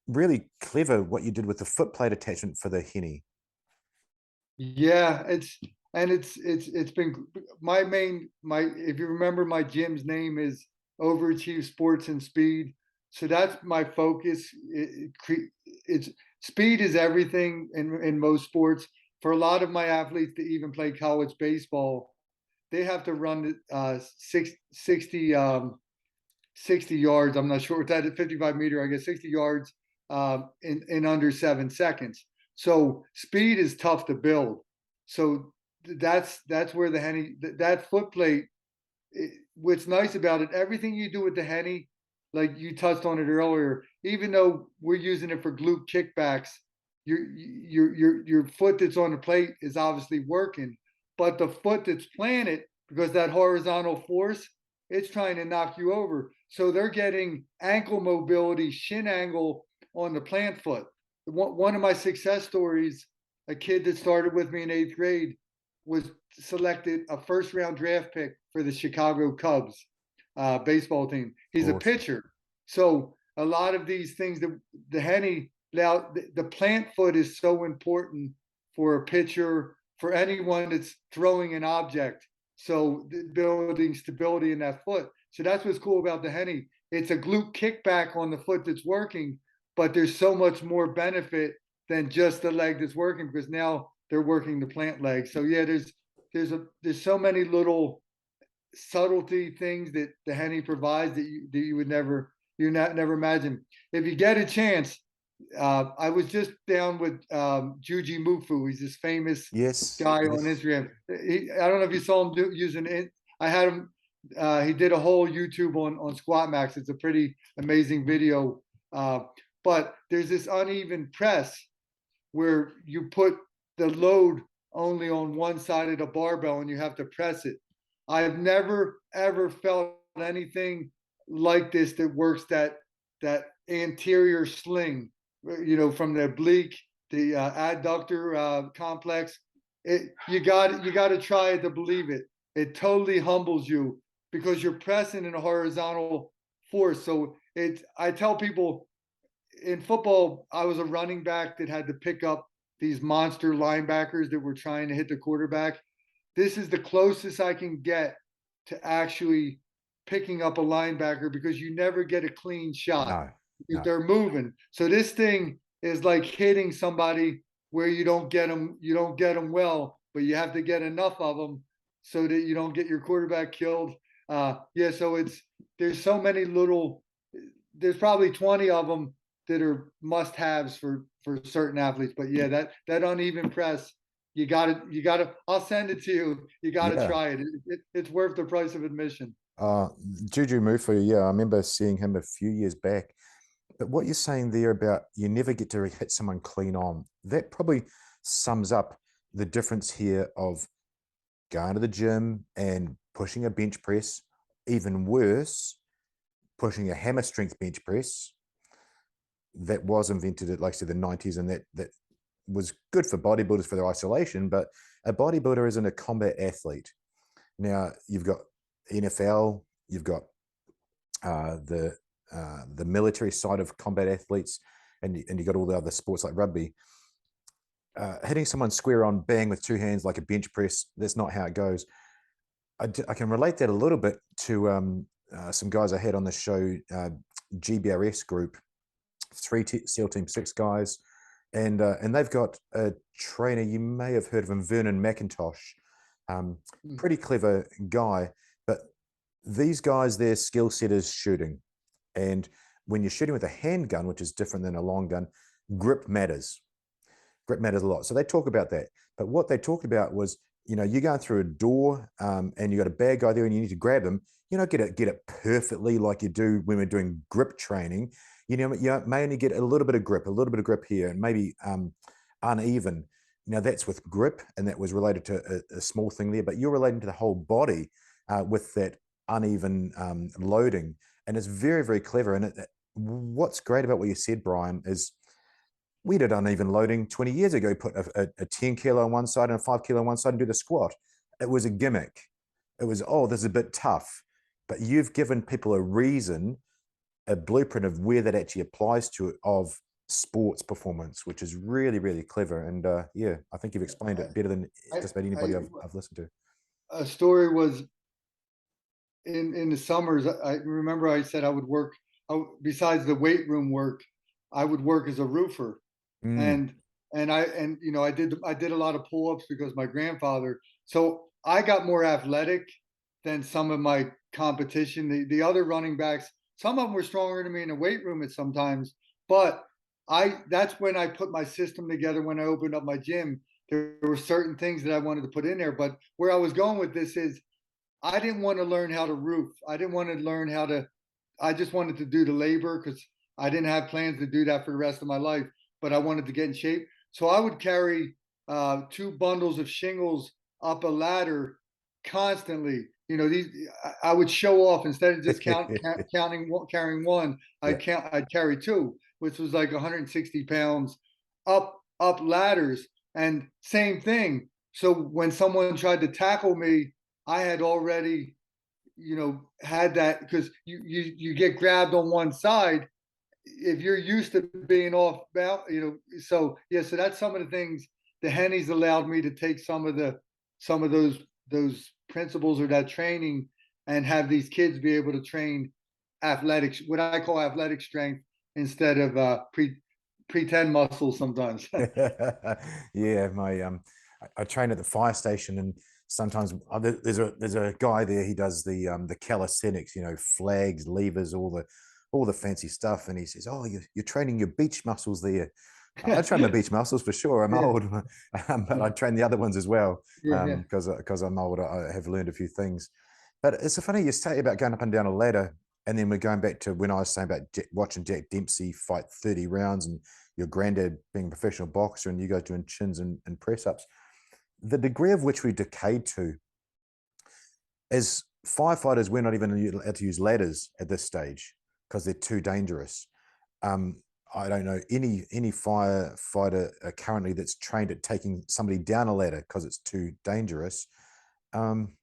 Really clever what you did with the foot plate attachment for the Henny. Yeah, it's been my if you remember, my gym's name is Overachieve Sports and Speed. So that's my focus. It's speed is everything in most sports. For a lot of my athletes to even play college baseball, they have to run 60 yards. I'm not sure what that is, 55-meter, I guess, 60 yards in under 7 seconds. So speed is tough to build. So that's where the Henny, that foot plate, what's nice about it, everything you do with the Henny, like you touched on it earlier, even though we're using it for glute kickbacks, your foot that's on the plate is obviously working, but the foot that's planted, because that horizontal force, it's trying to knock you over. So they're getting ankle mobility, shin angle on the plant foot. One of my success stories, a kid that started with me in 8th grade was selected a first-round draft pick for the Chicago Cubs baseball team. He's a Awesome. pitcher. So a lot of these things, the Henny, now the plant foot is so important for a pitcher, for anyone that's throwing an object. So building stability in that foot. So that's what's cool about the Henny. It's a glute kickback on the foot that's working, but there's so much more benefit than just the leg that's working, because now they're working the plant leg. So yeah, there's so many little subtlety things that the Henny provides that you would never imagine. If you get a chance, I was just down with Juji Mufu. He's this famous Yes. guy on Yes. Instagram. I don't know if you saw him using it. I had him. He did a whole YouTube on Squat Max. It's a pretty amazing video. But there's this uneven press where you put the load only on one side of the barbell and you have to press it. I've never ever felt anything like this that works that anterior sling, from the oblique, the adductor complex. You got to try it to believe it. It totally humbles you because you're pressing in a horizontal force. So I tell people in football, I was a running back that had to pick up these monster linebackers that were trying to hit the quarterback. This is the closest I can get to actually picking up a linebacker because you never get a clean shot No, because no. they're moving. So this thing is like hitting somebody where you don't get them well, but you have to get enough of them so that you don't get your quarterback killed. Yeah, so there's so many little. There's probably 20 of them that are must-haves for certain athletes. But yeah, that uneven press, you got to. I'll send it to you. You got to Yeah. try it. It's worth the price of admission. Uh, Juju Mufu, yeah, I remember seeing him a few years back. But what you're saying there about you never get to hit someone clean on, that probably sums up the difference here of going to the gym and pushing a bench press, even worse, pushing a hammer strength bench press that was invented at, like I said, the 90s, and that was good for bodybuilders for their isolation, but a bodybuilder isn't a combat athlete. Now you've got NFL, you've got the military side of combat athletes, and you got all the other sports like rugby. Hitting someone square on, bang, with two hands like a bench press, that's not how it goes. I can relate that a little bit to some guys I had on the show, GBRS group, SEAL Team 6 guys, and they've got a trainer, you may have heard of him, Vernon McIntosh, Mm. pretty clever guy, but these guys, their skill set is shooting. And when you're shooting with a handgun, which is different than a long gun, grip matters. Grip matters a lot. So they talk about that. But what they talked about was, you're going through a door, and you got a bad guy there and you need to grab him. You don't get it perfectly like you do when we're doing grip training. You may only get a little bit of grip here, and maybe uneven. That's with grip, and that was related to a small thing there, but you're relating to the whole body with that uneven loading. And it's very, very clever. And what's great about what you said, Brian, is we did uneven loading 20 years ago, put a 10 kilo on one side and a 5 kilo on one side and do the squat. It was a gimmick. It was, oh, this is a bit tough. But you've given people a reason, a blueprint of where that actually applies to, of sports performance, which is really, really clever. And yeah, I think you've explained it better than I, just about I, anybody I've listened to. a story was in the summers. I remember I said I would work. Besides the weight room work, I would work as a roofer, Mm. and I did a lot of pull ups because my grandfather. So I got more athletic than some of my competition. The other running backs, some of them were stronger than me in the weight room at sometimes, but that's when I put my system together. When I opened up my gym, there were certain things that I wanted to put in there. But where I was going with this is I didn't want to learn how to roof. I didn't want to learn how to. I just wanted to do the labor because I didn't have plans to do that for the rest of my life. But I wanted to get in shape, so I would carry two bundles of shingles up a ladder constantly. I would show off instead of just carrying one. Yeah. I'd carry two, which was like 160 pounds up ladders, and same thing. So when someone tried to tackle me, I had already, had that because you get grabbed on one side if you're used to being off balance, So yeah, so that's some of the things the Henneys allowed me to take some of those principles or that training and have these kids be able to train athletics, what I call athletic strength instead of pretend muscles sometimes. Yeah, I train at the fire station, and sometimes there's a guy there. He does the calisthenics, flags, levers, all the fancy stuff, and he says, "Oh, you're training your beach muscles there." I train my beach muscles for sure. I'm Yeah, old, but I train the other ones as well yeah, because I'm old. I have learned a few things. But it's funny you say about going up and down a ladder, and then we're going back to when I was saying about watching Jack Dempsey fight 30 rounds, and your granddad being a professional boxer, and you guys doing chins and press ups. The degree of which we decayed to, as firefighters, we're not even allowed to use ladders at this stage. because they're too dangerous. I don't know any firefighter currently that's trained at taking somebody down a ladder because it's too dangerous. Um,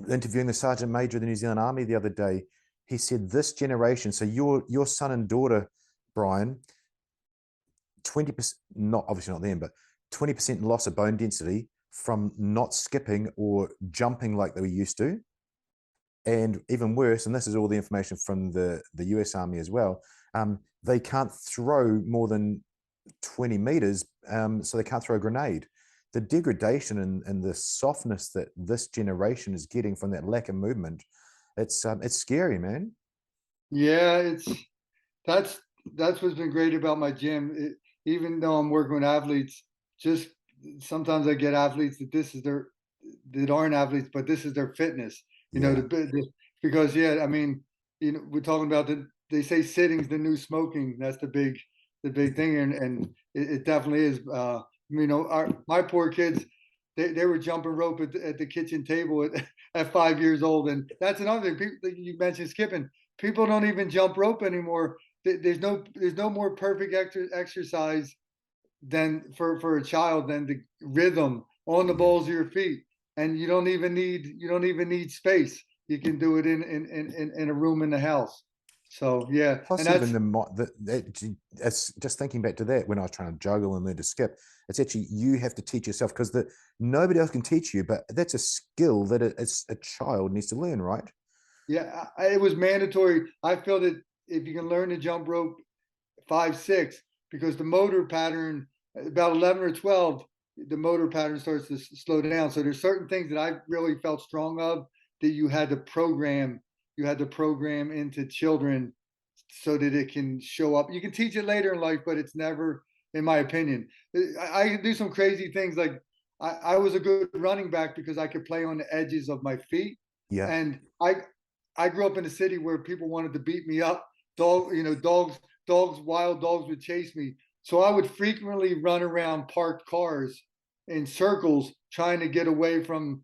Interviewing the sergeant major of the New Zealand Army the other day, he said this generation, so your son and daughter, Brian, 20%, not obviously not them, but 20% loss of bone density from not skipping or jumping like they were used to. And even worse, and this is all the information from the US Army as well, they can't throw more than 20 meters, so they can't throw a grenade. The degradation and the softness that this generation is getting from that lack of movement, it's scary, man. Yeah, that's that's what's been great about my gym. Even though I'm working with athletes, just sometimes I get athletes that this is their that aren't athletes, but this is their fitness. You know, Yeah, because yeah, I mean, we're talking about they say sitting's the new smoking. That's the big thing, and it definitely is. My poor kids, they were jumping rope at the kitchen table at 5 years old, and that's another thing. People, you mentioned skipping. People don't even jump rope anymore. There's no more perfect exercise than for a child than the rhythm on the yeah. balls of your feet, and you don't even need space. You can do it in a room in the house. So yeah, and Plus, even that's it's just thinking back to that when I was trying to juggle and learn to skip. It's actually you have to teach yourself because nobody else can teach you, but that's a skill that a child needs to learn, right? yeah, it was mandatory. I feel that if you can learn to jump rope 5, 6, because the motor pattern about 11 or 12, the motor pattern starts to slow down. So there's certain things that I really felt strong of that you had to program into children so that it can show up. You can teach it later in life, but it's never, in my opinion. I can do some crazy things like I was a good running back because I could play on the edges of my feet. Yeah. And I grew up in a city where people wanted to beat me up. Wild dogs would chase me. So I would frequently run around parked cars in circles trying to get away from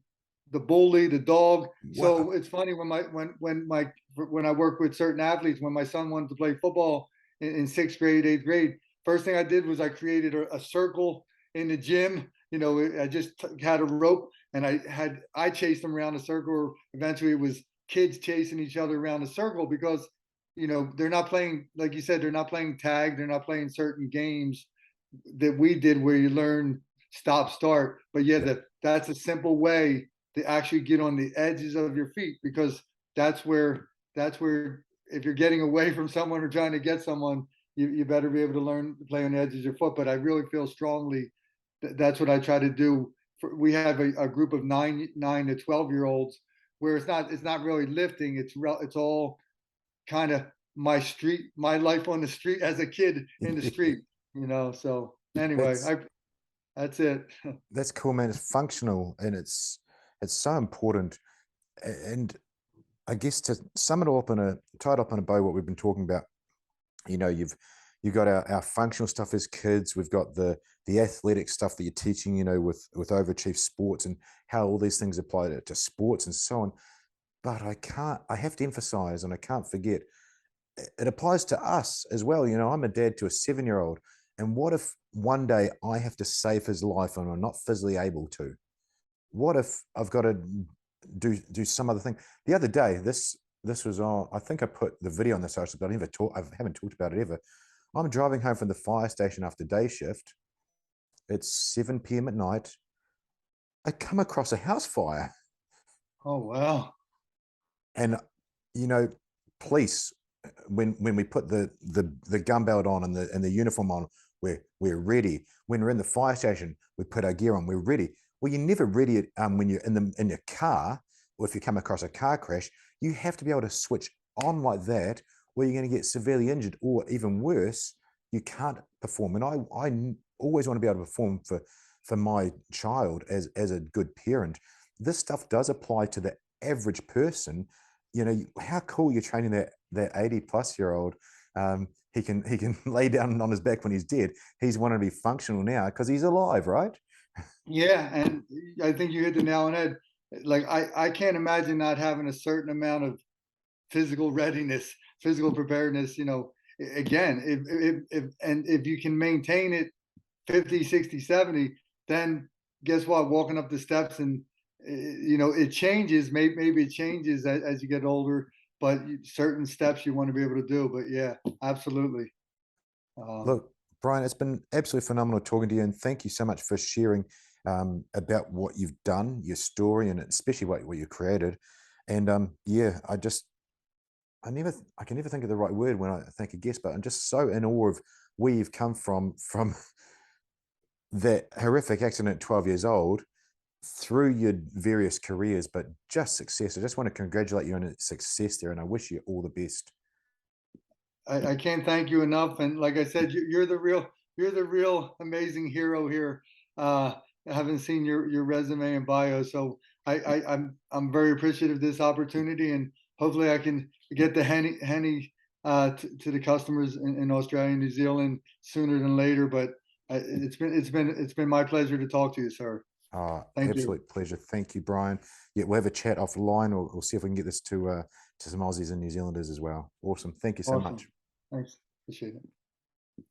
the bully, the dog. Wow. So it's funny when I work with certain athletes, when my son wanted to play football in 6th grade, 8th grade, first thing I did was I created a circle in the gym. I just had a rope and I chased them around the circle. Or eventually it was kids chasing each other around the circle because they're not playing, like you said, they're not playing tag, they're not playing certain games that we did where you learn stop start. But yeah, Yeah. that's a simple way to actually get on the edges of your feet, because that's where if you're getting away from someone or trying to get someone, you better be able to learn to play on the edges of your foot. But I really feel strongly that's what I try to do. We have a group of 9 to 12 year olds where it's not really lifting. It's all kind of my life on the street as a kid in the street. So anyway, That's I that's it. that's cool, man. It's functional and it's so important. And I guess to sum it all up tie it up in a bow, what we've been talking about, you've got our functional stuff as kids. We've got the athletic stuff that you're teaching, with Overachieve Sports and how all these things apply to sports and so on. But I have to emphasize and I can't forget, it applies to us as well. I'm a dad to a 7-year-old. And what if one day I have to save his life and I'm not physically able to? What if I've got to do some other thing? The other day, this was on, I think I put the video on the social, but I haven't talked about it ever. I'm driving home from the fire station after day shift. It's 7 p.m. at night. I come across a house fire. Oh wow. And you know, police, when we put the gun belt on and the uniform on, we're ready. When we're in the fire station, we put our gear on, we're ready. Well, you're never ready when you're in your car, or if you come across a car crash. You have to be able to switch on like that, or you're going to get severely injured, or even worse, you can't perform. And I always want to be able to perform for my child as a good parent. This stuff does apply to the average person. How cool you're training that 80+ year old. He can lay down on his back when he's dead. He's wanting to be functional now because he's alive, right? Yeah, and I think you hit the nail on the head. Like I can't imagine not having a certain amount of physical readiness physical preparedness, again, if you can maintain it 50, 60, 70, then guess what? Walking up the steps and it changes. Maybe it changes as you get older, but certain steps you want to be able to do. But yeah, absolutely. Um, Look, Brian, it's been absolutely phenomenal talking to you, and thank you so much for sharing about what you've done, your story, and especially what you created. And yeah, I can never think of the right word when I think of guest, but I'm just so in awe of where you've come from that horrific accident at 12 years old through your various careers, but just success. I just want to congratulate you on a success there, and I wish you all the best. I can't thank you enough. And like I said, you're the real amazing hero here. I haven't seen your resume and bio, so I'm very appreciative of this opportunity, and hopefully I can get the Henny to the customers in Australia and New Zealand sooner than later. But it's been my pleasure to talk to you, sir. Thank you. Absolute pleasure. Thank you, Brian. Yeah, we'll have a chat offline. We'll see if we can get this to some Aussies and New Zealanders as well. Awesome. Thank you so Awesome. much. Thanks. Appreciate it.